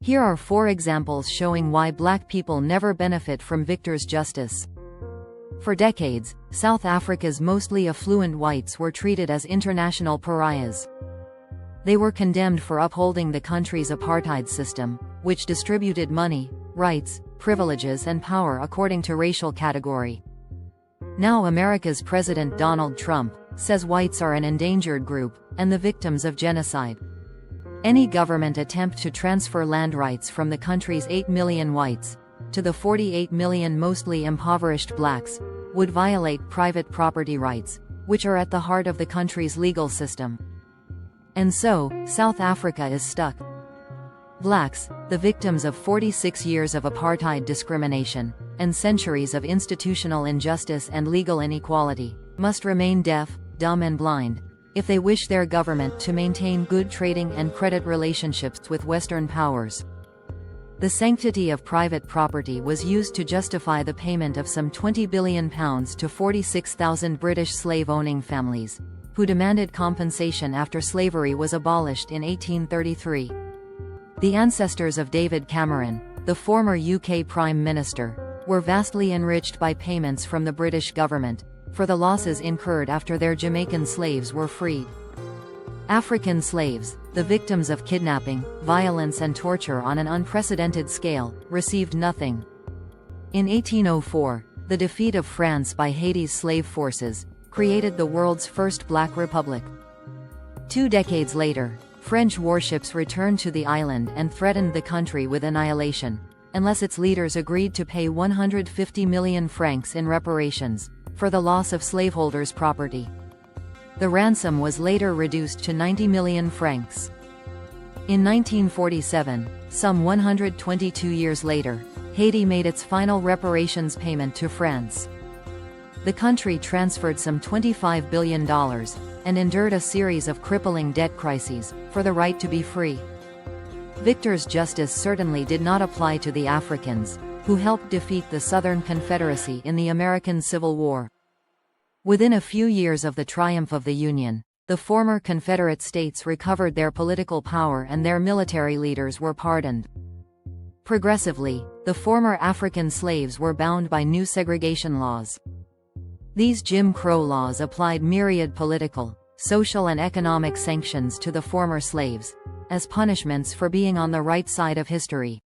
Here are 4 examples showing why black people never benefit from victors' justice. For decades, South Africa's mostly affluent whites were treated as international pariahs. They were condemned for upholding the country's apartheid system, which distributed money, rights, privileges and power according to racial category. Now America's President Donald Trump says whites are an endangered group, and the victims of genocide. Any government attempt to transfer land rights from the country's 8 million whites to the 48 million mostly impoverished blacks would violate private property rights, which are at the heart of the country's legal system. And so, South Africa is stuck. Blacks, the victims of 46 years of apartheid discrimination, and centuries of institutional injustice and legal inequality, must remain deaf, dumb and blind, if they wish their government to maintain good trading and credit relationships with Western powers. The sanctity of private property was used to justify the payment of some £20 billion to 46,000 British slave-owning families, who demanded compensation after slavery was abolished in 1833. The ancestors of David Cameron, the former UK Prime Minister, were vastly enriched by payments from the British government for the losses incurred after their Jamaican slaves were freed. African slaves, the victims of kidnapping, violence and torture on an unprecedented scale, received nothing. In 1804, the defeat of France by Haiti's slave forces created the world's first black republic. 2 decades later, French warships returned to the island and threatened the country with annihilation, unless its leaders agreed to pay 150 million francs in reparations for the loss of slaveholders' property. The ransom was later reduced to 90 million francs. In 1947, some 122 years later, Haiti made its final reparations payment to France. The country transferred some $25 billion, and endured a series of crippling debt crises, for the right to be free. Victor's justice certainly did not apply to the Africans, who helped defeat the Southern Confederacy in the American Civil War. Within a few years of the triumph of the Union, the former Confederate states recovered their political power and their military leaders were pardoned. Progressively, the former African slaves were bound by new segregation laws. These Jim Crow laws applied myriad political, social and economic sanctions to the former slaves, as punishments for being on the right side of history.